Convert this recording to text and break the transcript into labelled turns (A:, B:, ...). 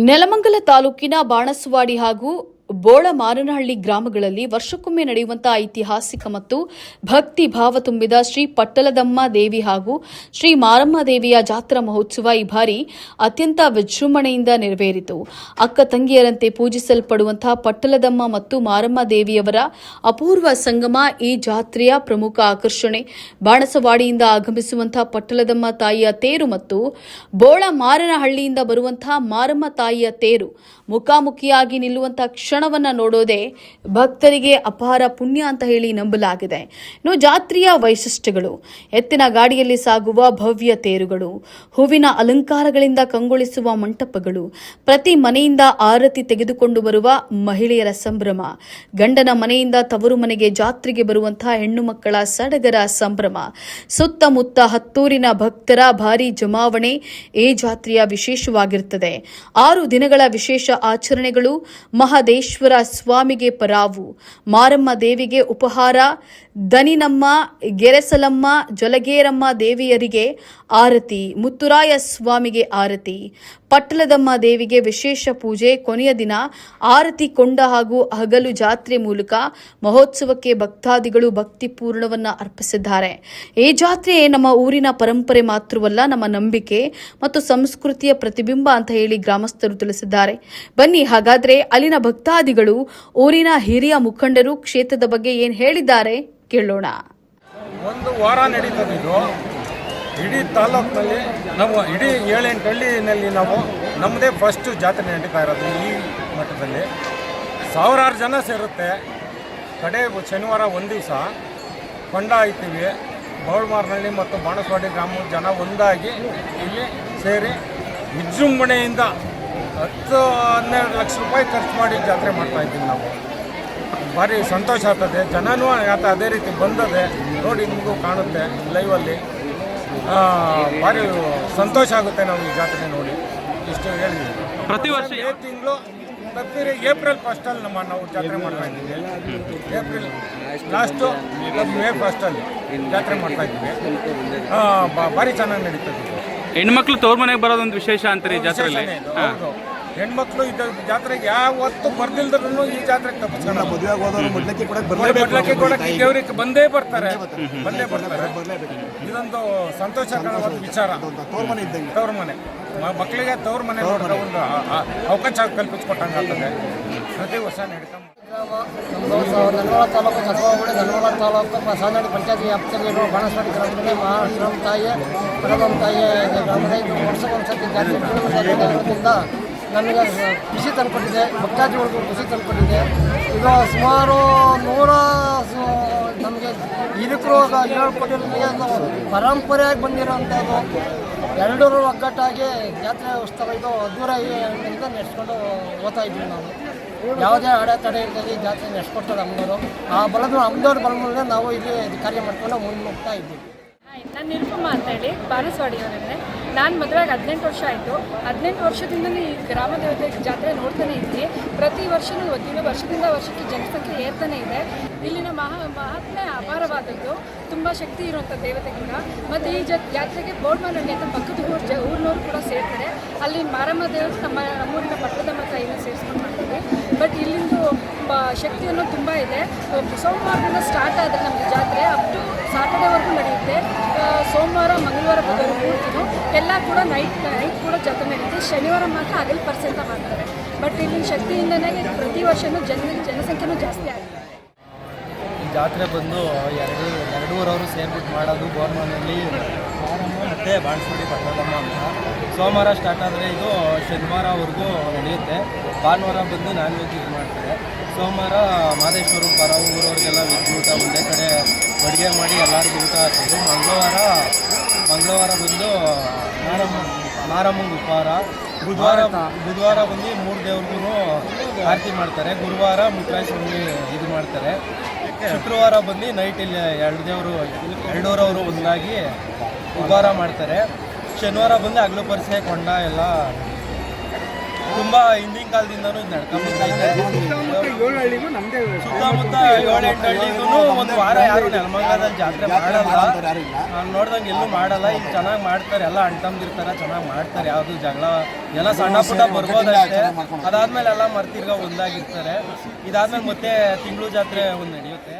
A: ನೆಲಮಂಗಲ ತಾಲೂಕಿನ ಬಾಣಸವಾಡಿ ಹಾಗೂ ಬೋಳಮಾರನಹಳ್ಳಿ ಗ್ರಾಮಗಳಲ್ಲಿ ವರ್ಷಕ್ಕೊಮ್ಮೆ ನಡೆಯುವಂತಹ ಐತಿಹಾಸಿಕ ಮತ್ತು ಭಕ್ತಿ ಭಾವ ತುಂಬಿದ ಶ್ರೀ ಪಟ್ಟಲದಮ್ಮ ದೇವಿ ಹಾಗೂ ಶ್ರೀ ಮಾರಮ್ಮ ದೇವಿಯ ಜಾತ್ರಾ ಮಹೋತ್ಸವ ಈ ಬಾರಿ ಅತ್ಯಂತ ವಿಜೃಂಭಣೆಯಿಂದ ನೆರವೇರಿತು. ಅಕ್ಕ ತಂಗಿಯರಂತೆ ಪೂಜಿಸಲ್ಪಡುವಂತಹ ಪಟ್ಟಲದಮ್ಮ ಮತ್ತು ಮಾರಮ್ಮ ದೇವಿಯವರ ಅಪೂರ್ವ ಸಂಗಮ ಈ ಜಾತ್ರೆಯ ಪ್ರಮುಖ ಆಕರ್ಷಣೆ. ಬಾಣಸವಾಡಿಯಿಂದ ಆಗಮಿಸುವಂತಹ ಪಟ್ಟಲದಮ್ಮ ತಾಯಿಯ ತೇರು ಮತ್ತು ಬೋಳಮಾರನಹಳ್ಳಿಯಿಂದ ಬರುವಂತಹ ಮಾರಮ್ಮ ತಾಯಿಯ ತೇರು ಮುಖಾಮುಖಿಯಾಗಿ ನಿಲ್ಲುವಂತಹ ಕ್ಷಣವನ್ನ ನೋಡೋದೇ ಭಕ್ತರಿಗೆ ಅಪಾರ ಪುಣ್ಯ ಅಂತ ಹೇಳಿ ನಂಬಲಾಗಿದೆ. ಇನ್ನು ಜಾತ್ರೆಯ ವೈಶಿಷ್ಟ್ಯಗಳು: ಎತ್ತಿನ ಗಾಡಿಯಲ್ಲಿ ಸಾಗುವ ಭವ್ಯ ತೇರುಗಳು, ಹೂವಿನ ಅಲಂಕಾರಗಳಿಂದ ಕಂಗೊಳಿಸುವ ಮಂಟಪಗಳು, ಪ್ರತಿ ಮನೆಯಿಂದ ಆರತಿ ತೆಗೆದುಕೊಂಡು ಬರುವ ಮಹಿಳೆಯರ ಸಂಭ್ರಮ, ಗಂಡನ ಮನೆಯಿಂದ ತವರು ಮನೆಗೆ ಜಾತ್ರೆಗೆ ಬರುವಂತಹ ಹೆಣ್ಣು ಮಕ್ಕಳ ಸಡಗರ ಸಂಭ್ರಮ, ಸುತ್ತಮುತ್ತ ಹತ್ತೂರಿನ ಭಕ್ತರ ಭಾರಿ ಜಮಾವಣೆ ಈ ಜಾತ್ರೆಯ ವಿಶೇಷವಾಗಿರುತ್ತದೆ. 6 ದಿನಗಳ ವಿಶೇಷ ಆಚರಣೆಗಳು: ಮಹದೇಶ್ವರ ಸ್ವಾಮಿಗೆ ಪರಾವು, ಮಾರಮ್ಮ ದೇವಿಗೆ ಉಪಹಾರ, ದನಿನಮ್ಮ, ಗೆರೆಸಲಮ್ಮ, ಜಲಗೇರಮ್ಮ ದೇವಿಯರಿಗೆ ಆರತಿ, ಮುತ್ತುರಾಯ ಸ್ವಾಮಿಗೆ ಆರತಿ, ಪಟ್ಟಲದಮ್ಮ ದೇವಿಗೆ ವಿಶೇಷ ಪೂಜೆ, ಕೊನೆಯ ದಿನ ಆರತಿ ಕೊಂಡ ಹಾಗೂ ಹಗಲು ಜಾತ್ರೆ ಮೂಲಕ ಮಹೋತ್ಸವಕ್ಕೆ ಭಕ್ತಾದಿಗಳು ಭಕ್ತಿಪೂರ್ಣವನ್ನ ಅರ್ಪಿಸಿದ್ದಾರೆ. ಈ ಜಾತ್ರೆ ನಮ್ಮ ಊರಿನ ಪರಂಪರೆ ಮಾತ್ರವಲ್ಲ, ನಮ್ಮ ನಂಬಿಕೆ ಮತ್ತು ಸಂಸ್ಕೃತಿಯ ಪ್ರತಿಬಿಂಬ ಅಂತ ಹೇಳಿ ಗ್ರಾಮಸ್ಥರು ತಿಳಿಸಿದ್ದಾರೆ. ಬನ್ನಿ ಹಾಗಾದ್ರೆ ಅಲ್ಲಿನ ಭಕ್ತಾದಿಗಳು, ಊರಿನ ಹಿರಿಯ ಮುಖಂಡರು ಕ್ಷೇತ್ರದ ಬಗ್ಗೆ ಏನ್ ಹೇಳಿದ್ದಾರೆ ಕೇಳೋಣ.
B: ಒಂದು ವಾರ ನಡೀತದೆ ಇದು. ಇಡೀ ತಾಲೂಕಿನಲ್ಲಿ ನಾವು ಇಡೀ 7-8 ಹಳ್ಳಿನಲ್ಲಿ ನಾವು ನಮ್ಮದೇ ಫಸ್ಟ್ ಜಾತ್ರೆ ನಡೀತಾ ಇರೋದು. ಈ ಮಟ್ಟದಲ್ಲಿ ಸಾವಿರಾರು ಜನ ಸೇರುತ್ತೆ. ಕಡೆ ಶನಿವಾರ ಒಂದು ದಿವಸ ಕೊಂಡ ಹಾಯ್ತೀವಿ. ಬೋಳಮಾರನಹಳ್ಳಿ ಮತ್ತು ಬಾಣಸವಾಡಿ ಗ್ರಾಮದ ಜನ ಒಂದಾಗಿ ಇಲ್ಲಿ ಸೇರಿ ವಿಜೃಂಭಣೆಯಿಂದ 10-12 ಲಕ್ಷ ರೂಪಾಯಿ ಖರ್ಚು ಮಾಡಿ ಜಾತ್ರೆ ಮಾಡ್ತಾಯಿದ್ದೀವಿ ನಾವು. ಭಾರಿ ಸಂತೋಷ ಆಗ್ತದೆ. ಜನನೂ ಅದೇ ರೀತಿ ಬಂದದೆ ನೋಡಿ, ನಿಮಗೂ ಕಾಣುತ್ತೆ ಲೈವಲ್ಲಿ. ಭಾರಿ ಸಂತೋಷ ಆಗುತ್ತೆ ನಾವು ಈ ಜಾತ್ರೆ ನೋಡಿ. ಇಷ್ಟು ಹೇಳಿದ್ದೀವಿ.
C: ಪ್ರತಿ ವರ್ಷ
B: ಮೇ ತಿಂಗಳು ತಪ್ಪಿರಿ ಏಪ್ರಿಲ್ ಫಸ್ಟಲ್ಲಿ ನಾವು ಜಾತ್ರೆ ಮಾಡ್ತಾ ಇದ್ದೀವಿ. ಏಪ್ರಿಲ್ ಲಾಸ್ಟು ಮೇ ಫಸ್ಟಲ್ಲಿ ಜಾತ್ರೆ ಮಾಡ್ತಾ ಇದ್ದೀವಿ. ಭಾರಿ ಚೆನ್ನಾಗಿ ನಡೀತದೆ.
C: ಹೆಣ್ಮಕ್ಳು ತವ್ರ ಮನೆಗೆ ಬರೋದೊಂದು ವಿಶೇಷ ಅಂತಾರೆ ಈ ಜಾತ್ರೆಯಲ್ಲಿ.
B: ಹೌದು, ಹೆಣ್ಮಕ್ಳು ಇದು ಜಾತ್ರೆಗೆ ಯಾವತ್ತು ಬರ್ದಿಲ್ದ್ರೂ ಈ ಜಾತ್ರೆಗೆ ತಪ್ಪಿಸ್ಕೊಂಡು ಬದಲಾಕಿ ಕೊಡಕ್ಕೆ ದೇವ್ರಿಗೆ ಬಂದೇ ಬರ್ತಾರೆ. ಇದೊಂದು ಸಂತೋಷಕರವಾದ ವಿಚಾರ. ತವ್ರ ಮನೆ ಮಕ್ಕಳಿಗೆ ತವ್ರ ಮನೆ ನೋಡಿದ್ರೆ ಒಂದು ಅವಕಾಶ ಕಲ್ಪಿಸ್ಕೊಟ್ಟಂಗೆ ಆಗ್ತದೆ. ಪ್ರತಿ ವರ್ಷ ನಡೀತಾ
D: ನಲ್ವಳ ತಾಲೂಕು ಚತುರ್ವಾಡಿ ನಲ್ವಳ ತಾಲೂಕು ಸಾಧಾರಣ ಪಂಚಾಯತಿ ವ್ಯಾಪ್ತಿಯಲ್ಲಿರುವ ಬಾಣಸವಾಡಿ ಗ್ರಾಮದಲ್ಲಿ ಗ್ರಾಮ ತಾಯಿ ಪರಮ ತಾಯಿ ಗ್ರಾಮದ ಇದು ವರ್ಷಕ್ಕೊಂದ್ಸತಿ ಜಾತ್ರೆ ನಮಗೆ ಖುಷಿ ತಂದುಕೊಟ್ಟಿದೆ. ಭಕ್ತಾದಿಗಳಿಗೂ ಖುಷಿ ತಂದುಕೊಟ್ಟಿದೆ. ಇದು ಸುಮಾರು 100 ನಮಗೆ ಹಿರಿಕರು ಹೇಳ್ಕೊಟ್ಟಿರೋದು ಪರಂಪರೆಯಾಗಿ ಬಂದಿರೋವಂಥದ್ದು. ಎರಡರೂ ಒಗ್ಗಟ್ಟಾಗಿ ಜಾತ್ರೆ ಉತ್ಸವ ಇದು ಅದ್ದೂರಿಯಿಂದ ನಡೆಸ್ಕೊಂಡು ಹೋಗ್ತಾ ಇದ್ವಿ ನಾವು. ಯಾವುದೇ ಅಡೆತಡೆ ಇರ್ತದೆ ಜಾತ್ರೆ ನಡೆಸ್ಕೊಡ್ತಾರೆ ಅಮ್ಮನವರು. ಆ ಅಮ್ಮನವ್ರ ಬಲಮೂಲನೆ ನಾವು ಇಲ್ಲಿ ಕಾರ್ಯ ಮಾಡ್ಕೊಂಡು ಮುನ್ನುಗ್ತಾ ಇದ್ದೀವಿ.
E: ನಾನು ನಿರುಪಮ್ಮ ಅಂತೇಳಿ ಬಾಣಸವಾಡಿಯವರನ್ನೇ. ನಾನು ಮದುವೆಗೆ 18 ವರ್ಷ ಆಯಿತು. 18 ವರ್ಷದಿಂದಲೇ ಈ ಗ್ರಾಮ ದೇವತೆ ಜಾತ್ರೆ ನೋಡ್ತಾನೆ ಇದ್ವಿ. ಪ್ರತಿ ವರ್ಷವೂ ವರ್ಷದಿಂದ ವರ್ಷಕ್ಕೆ ಜನಸಂಖ್ಯೆ ಏರ್ತಾನೆ ಇದೆ. ಇಲ್ಲಿನ ಮಹಾತ್ಮೆ ಅಪಾರವಾದದ್ದು, ತುಂಬ ಶಕ್ತಿ ಇರುವಂಥ ದೇವತೆ ಕೂಡ. ಮತ್ತು ಈ ಜಾತ್ರೆಗೆ ಬೋಳಮಾರನಹಳ್ಳಿ ಅಂತ ಪಕ್ಕದ ಊರಿನವರು ಕೂಡ ಸೇರ್ತಾರೆ. ಅಲ್ಲಿ ಮಾರಮ್ಮ ದೇವರು ನಮ್ಮೂರಿನ ಪಟ್ಟಲದಮ್ಮ ತಾಯಿನ ಸೇರಿಸ್ಕೊಂಡು ಮಾಡ್ತೀವಿ. ಬಟ್ ಇಲ್ಲಿಂದು ಶಕ್ತಿ ಅನ್ನೋದು ತುಂಬ ಇದೆ. ಸೋಮವಾರದಿಂದ ಸ್ಟಾರ್ಟ್ ಆದರೆ ನಮಗೆ ಜಾತ್ರೆ ಅಪ್ ಟು ಸಾಟರ್ಡೇವರೆಗೂ ನಡೆಯುತ್ತೆ. ಸೋಮವಾರ ಮಂಗಳವಾರ ಬರೋರು ಪೂರ್ತಿನೂ ಎಲ್ಲ ಕೂಡ ನೈಟ್ ಕೂಡ ಜಾತ್ರೆ ನಡೆಯುತ್ತೆ. ಶನಿವಾರ ಮಾತ್ರ ಹಗಲು ಪರ್ಸೆಂಟ್ ಮಾಡ್ತಾರೆ. ಬಟ್ ಇಲ್ಲಿನ ಶಕ್ತಿಯಿಂದನೇ ಪ್ರತಿ ವರ್ಷವೂ ಜನಸಂಖ್ಯೆನೂ ಜಾಸ್ತಿ ಆಗಿದೆ.
F: ಈ ಜಾತ್ರೆ ಬಂದು ಎರಡೂರವರು ಸೇರ್ಬಿಟ್ಟು ಮಾಡೋದು ಬೋಳಮಾರನಹಳ್ಳಿ ಮತ್ತು ಬಾಣಸವಾಡಿ ಪಟ್ಟಲದಮ್ಮ ಅಂತ. ಸೋಮವಾರ ಸ್ಟಾರ್ಟ್ ಆದರೆ ಇದು ಶನಿವಾರವರೆಗೂ ನಡೆಯುತ್ತೆ. ಭಾನುವಾರ ಬಂದು ನಾನ್ ವೆಜ್ ಇದು ಮಾಡ್ತಾರೆ. ಸೋಮವಾರ ಮಹದೇಶ್ವರ ಪರ ಊರವ್ರಿಗೆಲ್ಲ ವೆಜ್ ಊಟ, ಒಂದೇ ಕಡೆ ಅಡುಗೆ ಮಾಡಿ ಎಲ್ಲರಿಗೂ ಊಟ ಹಾಕ್ತೀವಿ. ಮಂಗಳವಾರ ಬಂದು ಮಾರಮ್ಮಂಗೆ ಉಪಹಾರ. ಬುಧವಾರ ಬಂದು 3 ದೇವ್ರಿಗೂ ಆರತಿ ಮಾಡ್ತಾರೆ. ಗುರುವಾರ ಮುತ್ತುರಾಯ ಸ್ವಾಮಿ ಇದು ಮಾಡ್ತಾರೆ. ಶುಕ್ರವಾರ ಬಂದು ನೈಟ್ ಇಲ್ಲಿ 2 ದೇವರು ಎರಡೂರವರು ಒಂದಾಗಿ ಉಪಹಾರ ಮಾಡ್ತಾರೆ. ಶನಿವಾರ ಬಂದು ಹಗಲು ಪರಿಸೆ ಕೊಂಡ ಎಲ್ಲ ತುಂಬ ಹಿಂದಿನ ಕಾಲದಿಂದನೂ ಇದು ನಡ್ಕೊಂಡ್ಬರ್ತಾ ಇದೆ. ಸುತ್ತಮುತ್ತ 7-8 ಹಳ್ಳಿಗೂ ಒಂದು ವಾರ ಯಾರು ನೆಲಮಂಗಲದಲ್ಲಿ ಜಾತ್ರೆ ಮಾಡಲ್ಲ. ನಾನು ನೋಡ್ದಂಗೆ ಎಲ್ಲೂ ಮಾಡಲ್ಲ. ಈಗ ಚೆನ್ನಾಗಿ ಮಾಡ್ತಾರೆ, ಎಲ್ಲ ಅಣ್ತಂದಿರ್ತಾರೆ, ಚೆನ್ನಾಗಿ ಮಾಡ್ತಾರೆ. ಯಾವುದು ಜಗಳ ಎಲ್ಲ ಸಣ್ಣ ಪುಟ್ಟ ಬರ್ಬೋದಷ್ಟೇ. ಅದಾದ್ಮೇಲೆ ಎಲ್ಲ ಮರ್ತಿರ್ಗ ಒಂದಾಗಿರ್ತಾರೆ. ಇದಾದ್ಮೇಲೆ ಮತ್ತೆ ತಿಂಗಳು ಜಾತ್ರೆ ಒಂದು ನಡೆಯುತ್ತೆ.